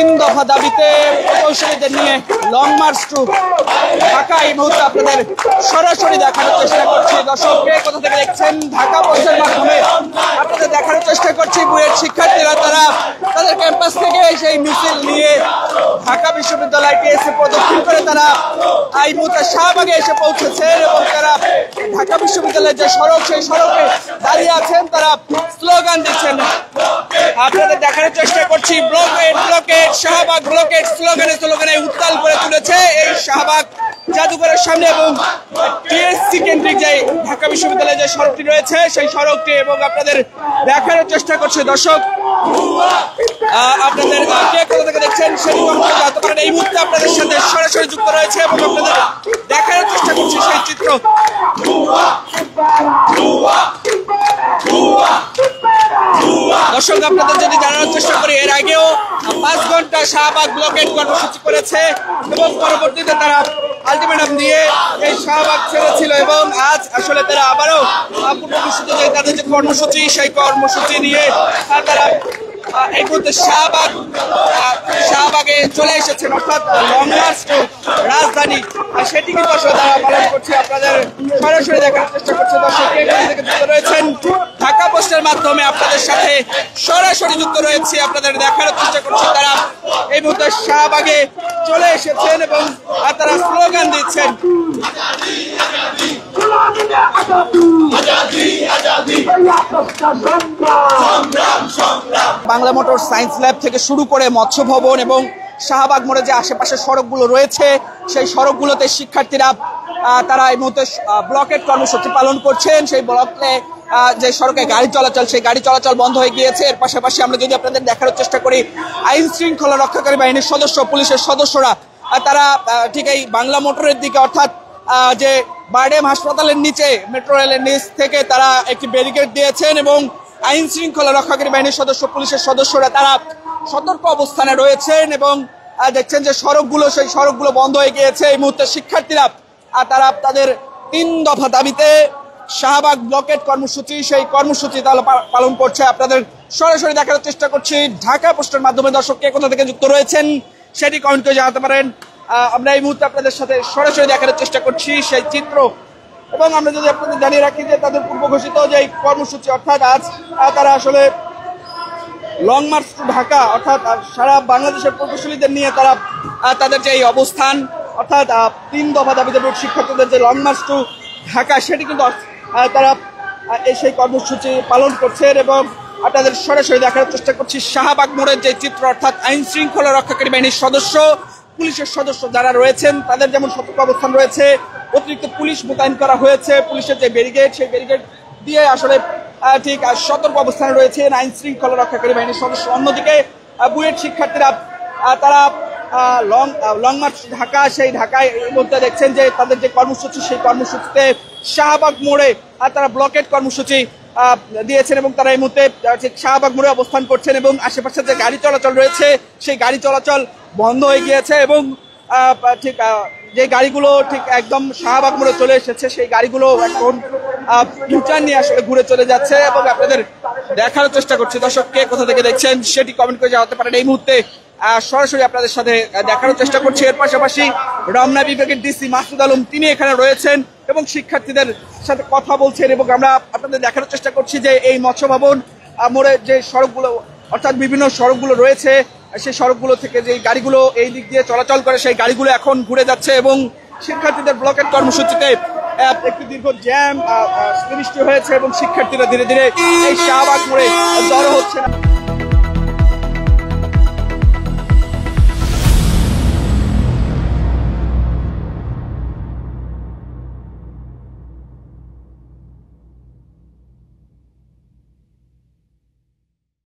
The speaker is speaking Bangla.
তিন দফা দাবিতে প্রকৌশলীদের নিয়ে লং মার্চ টু ঢাকা এই মুহূর্তে আপনাদের সরাসরি দেখানোর চেষ্টা করছি। দর্শককে কোথা থেকে দেখছেন ঢাকা পোস্টের মাধ্যমে আপনাদের দেখানোর চেষ্টা করছি। বুয়েট শিক্ষার্থীরা তারা তাদের ক্যাম্পাস থেকে সেই মিছিল নিয়ে ঢাকা বিশ্ববিদ্যালয়কে এসে প্রদক্ষিণ করে তারা এই মুহূর্তে শাহবাগে এসে পৌঁছেছেন এবং তারা ঢাকা বিশ্ববিদ্যালয়ের যে সড়ক সেই সড়কে দাঁড়িয়ে আছেন, তারা স্লোগান দিচ্ছেন। আপনাদের দেখানোর চেষ্টা করছি ব্লকেট ব্লকেট শাহবাগ ব্লকেট স্লোগানে স্লোগানে উত্তাল করে তুলেছে এই শাহবাগ জাদুঘরের সামনে এবং টিএসসি কেন্দ্রিক যে ঢাকা বিশ্ববিদ্যালয়ের যে সড়কটি রয়েছে সেই সড়কটি এবং আপনাদের দেখানোর চেষ্টা করছে। দর্শক আপনাদের কে কোথা থেকে দেখছেন সেটি জানতে পারেন। এই মুহূর্তে আপনাদের সাথে সরাসরি যুক্ত রয়েছে এবং আপনাদের দেখানোর চেষ্টা করছি সেই চিত্র। দর্শক আপনাদের যদি জানানোর চেষ্টা করি, এর আগেও 5 ঘন্টা শাহবাগ ব্লকেট কর্মসূচি করেছে এবং পরবর্তীতে তারা আলটিমেটাম দিয়ে এই শাহবাগ ছেড়েছিল এবং আজ আসলে তারা আবারও পূর্বঘোষিত যে তাদের যে কর্মসূচি সেই কর্মসূচি নিয়ে তারা এই মুহূর্তে শাহবাগে চলে এসেছেন, অর্থাৎ লং মার্চ টু রাজধানী সেটি কিন্তু আসলে তারা পালন করছে। আপনাদের সরাসরি দেখার চেষ্টা করছে। দর্শক থেকে যুক্ত রয়েছেন ঢাকা পোস্টের মাধ্যমে আপনাদের সাথে সরাসরি যুক্ত রয়েছে, আপনাদের দেখার চেষ্টা করছে। তারা এই মুহূর্তে শাহবাগে চলে এসেছেন এবং তারা স্লোগান দিচ্ছেন। বাংলা মোটর সায়েন্স ল্যাব থেকে শুরু করে মৎস্য ভবন এবং শাহবাগ মোড়ে যে আশেপাশে সড়কগুলো রয়েছে সেই সড়কগুলোতে শিক্ষার্থীরা তারা এই মুহূর্তে ব্লকেট কর্মসূচি পালন করছেন। সেই ব্লকে যে সড়কে গাড়ি চলাচল সেই গাড়ি চলাচল বন্ধ হয়ে গিয়েছে। এর পাশাপাশি আমরা যদি আপনাদের দেখানোর চেষ্টা করি, আইন শৃঙ্খলা রক্ষাকারী বাহিনীর সদস্য পুলিশের সদস্যরা তারা ঠিক এই বাংলা মোটরের দিকে অর্থাৎ যে বারডেম হাসপাতালের নিচে মেট্রো রেলের নিচ থেকে তারা একটি ব্যারিকেড দিয়েছেন এবং আইন শৃঙ্খলা রক্ষাকারী বাহিনীর সদস্য পুলিশের সদস্যরা তারা সতর্ক অবস্থানে রয়েছেন এবং দেখছেন যে সড়কগুলো সেই সড়কগুলো বন্ধ হয়ে গিয়েছে। এই মুহূর্তে শিক্ষার্থীরা তারা তাদের 3 দফা দাবিতে শাহবাগ ব্লকেট কর্মসূচি সেই কর্মসূচি তারা পালন করছে। আপনাদের সরাসরি দেখানোর চেষ্টা করছি ঢাকা পোস্টের মাধ্যমে। দর্শককে কোথা থেকে যুক্ত রয়েছেন সেটি কমেন্ট করে জানাতে পারেন। আমরা এই মুহূর্তে আপনাদের সাথে সরাসরি দেখানোর চেষ্টা করছি সেই চিত্র এবং আমরা যদি আপনাদের জানিয়ে রাখি যে তাদের পূর্ব ঘোষিত যে কর্মসূচি অর্থাৎ আজ তারা আসলে লং মার্চ টু ঢাকা অর্থাৎ সারা বাংলাদেশের প্রকৌশলীদের নিয়ে তারা তাদের যে অবস্থান অর্থাৎ 3 দফা দাবিতে শিক্ষার্থীদের যে লং মার্চ টু ঢাকা সেটি কিন্তু তারা সেই কর্মসূচি পালন করছেন এবং আপনাদের সরাসরি দেখার চেষ্টা করছি শাহবাগ মোড়ের যে চিত্র অর্থাৎ আইন শৃঙ্খলা রক্ষাকারী বাহিনীর সদস্য পুলিশের সদস্য যারা রয়েছেন তাদের যেমন সতর্ক অবস্থান রয়েছে, অতিরিক্ত পুলিশ মোতায়েন করা হয়েছে। পুলিশের যে ব্যারিকেড সেই ব্যারিকেড দিয়ে আসলে ঠিক সতর্ক অবস্থানে রয়েছে আইন শৃঙ্খলা রক্ষাকারী বাহিনীর সদস্য। অন্যদিকে বুয়েট শিক্ষার্থীরা তারা লং মার্চ ঢাকা সেই ঢাকায় এই মধ্যে দেখছেন যে তাদের যে কর্মসূচি সেই কর্মসূচিতে শাহবাগ মোড়ে তারা ব্লকেট কর্মসূচি দিয়েছেন এবং তারা এই মুহূর্তে শাহবাগ মোড়ে অবস্থান করছেন এবং আশেপাশে যে গাড়ি চলাচল রয়েছে সেই গাড়ি চলাচল বন্ধ হয়ে গিয়েছে এবং ঠিক যে গাড়িগুলো ঠিক একদম শাহবাগ মোড়ে চলে এসেছে সেই গাড়িগুলো এখন ইউটার্ন নিয়ে আসলে ঘুরে চলে যাচ্ছে এবং আপনাদের দেখার চেষ্টা করছি। দর্শককে কোথা থেকে দেখছেন সেটি কমেন্ট করে জানাতে পারেন। এই মুহূর্তে সরাসরি আপনাদের সাথে দেখানোর চেষ্টা করছি। এর পাশাপাশি রমনা বিভাগের ডিসি মাসুদ আলম তিনি এখানে রয়েছেন এবং শিক্ষার্থীদের সাথে কথা বলছেন এবং আমরা আপনাদের দেখানোর চেষ্টা করছি যে এই মৎস্য ভবন মোড়ে যে সড়কগুলো অর্থাৎ বিভিন্ন সড়কগুলো রয়েছে সেই সড়কগুলো থেকে যে গাড়িগুলো এই দিক দিয়ে চলাচল করে সেই গাড়িগুলো এখন ঘুরে যাচ্ছে এবং শিক্ষার্থীদের ব্লকেট কর্মসূচিতে একটি দীর্ঘ জ্যাম সৃষ্টি হয়েছে এবং শিক্ষার্থীরা ধীরে ধীরে এই শাহবাগ মোড়ে জড়ো হচ্ছে না।